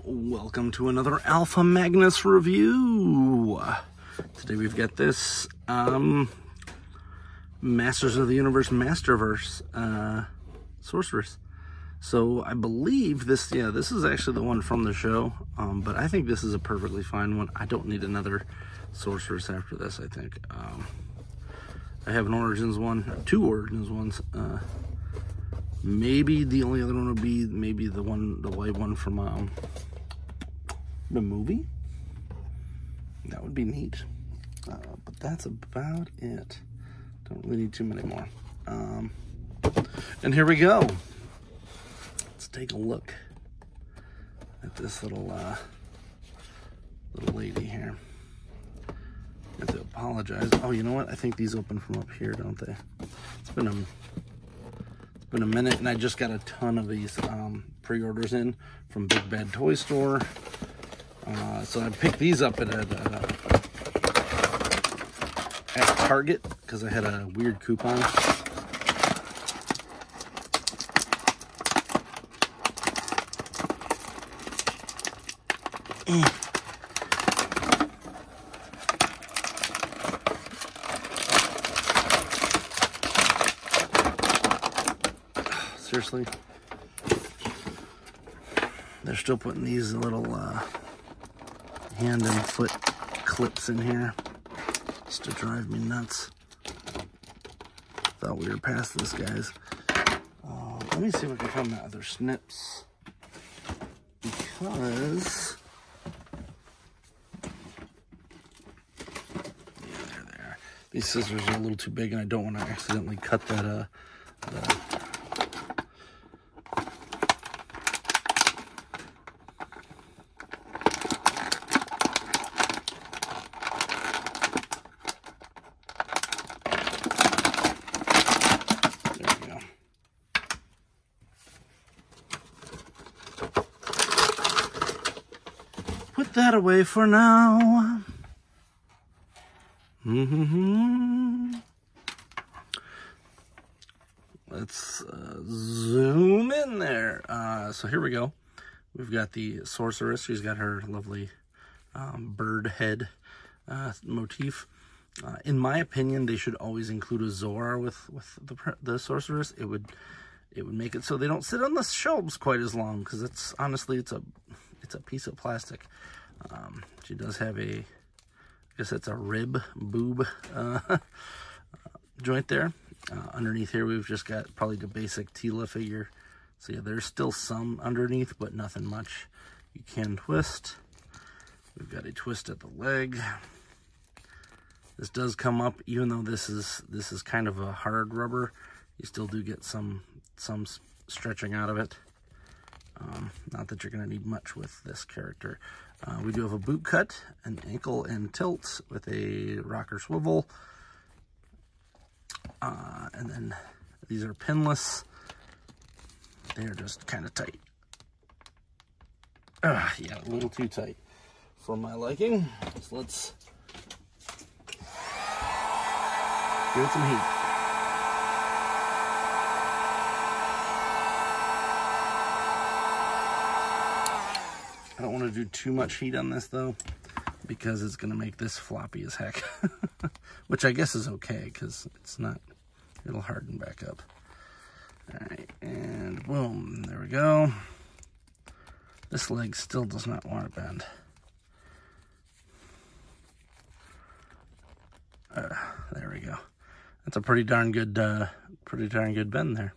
Welcome to another Alpha Magnus review. Today we've got this Masters of the Universe Masterverse Sorceress. So I believe this, this is actually the one from the show, but I think this is a perfectly fine one. I don't need another Sorceress after this, I think. I have an Origins one, two Origins ones. Maybe the only other one would be maybe the white one from the movie. That would be neat. But that's about it. Don't really need too many more. And here we go. Let's take a look at this little lady here. I have to apologize. Oh, you know what? I think these open from up here, don't they? It's been a minute, and I just got a ton of these pre-orders in from Big Bad Toy Store. So I picked these up at Target because I had a weird coupon. Seriously, they're still putting these little hand and foot clips in here just to drive me nuts. Thought we were past this, guys. Let me see if I can find the other snips, because there they are. These scissors are a little too big, and I don't want to accidentally cut that put that away for now. Let's zoom in there. So here we go. We've got the Sorceress. She's got her lovely bird head motif. In my opinion, they should always include a Zora with the Sorceress. It would make it so they don't sit on the shelves quite as long, because it's honestly it's a piece of plastic. She does have a, I guess it's a rib boob joint there. Underneath here we've just got probably the basic Tila figure. So yeah, there's still some underneath, but nothing much. You can twist. We've got a twist at the leg. This does come up, even though this is kind of a hard rubber. You still do get some stretching out of it. Not that you're going to need much with this character. We do have a boot cut, an ankle and tilt with a rocker swivel. And then these are pinless. They're just kind of tight. Yeah, a little too tight for my liking. So let's give it some heat. I don't want to do too much heat on this though, because it's going to make this floppy as heck. Which I guess is okay, because it's not, it'll harden back up. Alright, and boom, there we go. This leg still does not want to bend. There we go. That's a pretty darn good bend there.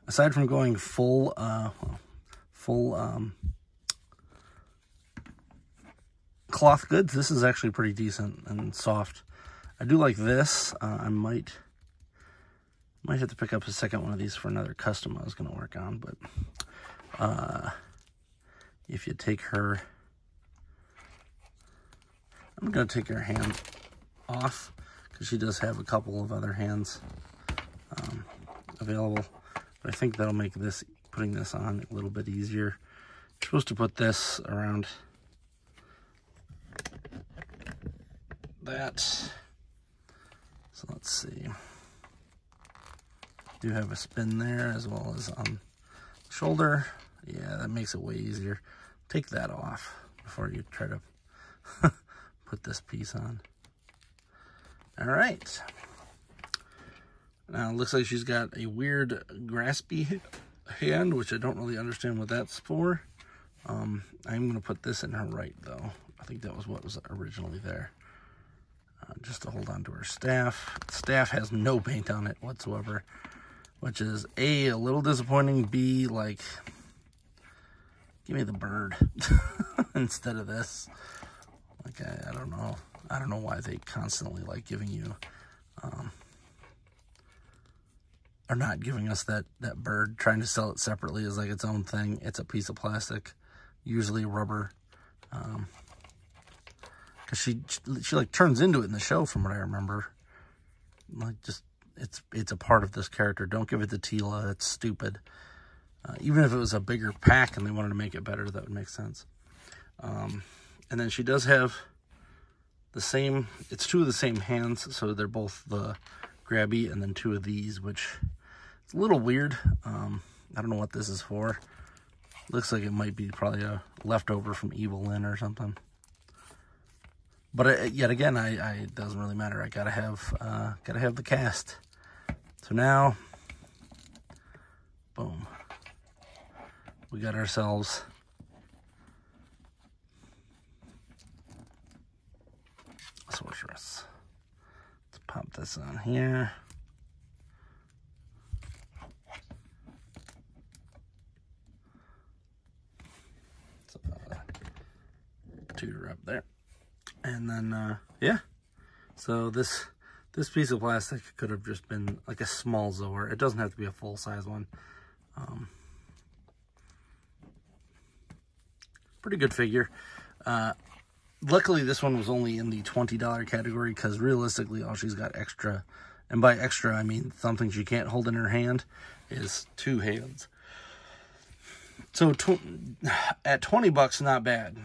Aside from going full cloth goods, this is actually pretty decent and soft. I do like this. I might have to pick up a second one of these for another custom I was going to work on, but if you take her, I'm going to take her hand off, because she does have a couple of other hands available. But I think that'll make this, putting this on, a little bit easier. You're supposed to put this around that. So let's see. do have a spin there as well as on the shoulder. Yeah, that makes it way easier. Take that off before you try to put this piece on. All right. Now, it looks like she's got a weird graspy hand, which I don't really understand what that's for. I'm going to put this in her right, though. I think that was what was originally there. Just to hold on to her staff. Staff has no paint on it whatsoever, which is A, a little disappointing, B, like, give me the bird instead of this. Like, I don't know. I don't know why they constantly like giving you, or not giving us that bird, trying to sell it separately as like its own thing. It's a piece of plastic, usually rubber. Cause she like turns into it in the show from what I remember. Like, just, it's a part of this character. Don't give it to Tila. It's stupid. Even if it was a bigger pack and they wanted to make it better, that would make sense. And then she does have the same, it's two of the same hands, so they're both the grabby, and then two of these, which is a little weird. I don't know what this is for. Looks like it might be probably a leftover from Evil Lynn or something. But yet again, it doesn't really matter. I gotta have the cast. So now, boom, we got ourselves a Sorceress. Let's pop this on here. So, tutor up there. And then, yeah, so this piece of plastic could have just been like a small Zor. It doesn't have to be a full-size one. Pretty good figure. Luckily, this one was only in the $20 category, because realistically, all she's got extra, and by extra, I mean something she can't hold in her hand, is two hands. So at 20 bucks, not bad.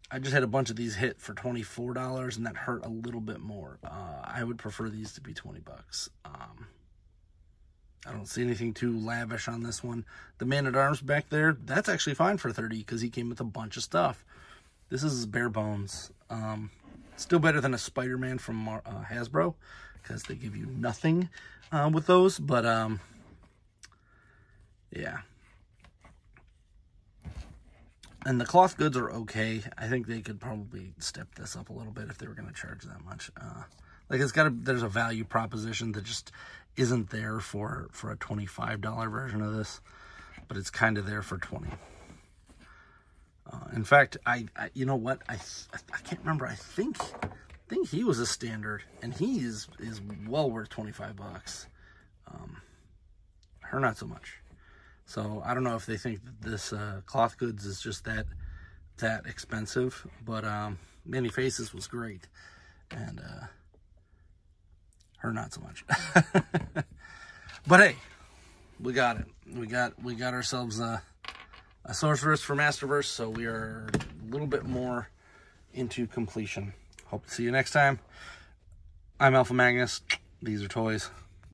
I just had a bunch of these hit for $24, and that hurt a little bit more. I would prefer these to be 20 bucks. I don't see anything too lavish on this one. The Man-at-Arms back there, that's actually fine for 30 because he came with a bunch of stuff. This is bare bones. Still better than a Spider-Man from Hasbro, because they give you nothing with those. But, yeah. And the cloth goods are okay. I think they could probably step this up a little bit if they were going to charge that much. Like, there's a value proposition that just isn't there for a $25 version of this, but it's kind of there for 20. In fact, you know what? I can't remember. I think he was a standard, and he is well worth 25 bucks. Her not so much. So I don't know if they think that this cloth goods is just that expensive, but Many Faces was great, and her not so much. But hey, we got it. We got ourselves a Sorceress for Masterverse, so we are a little bit more into completion. Hope to see you next time. I'm Alpha Magnus. These are toys.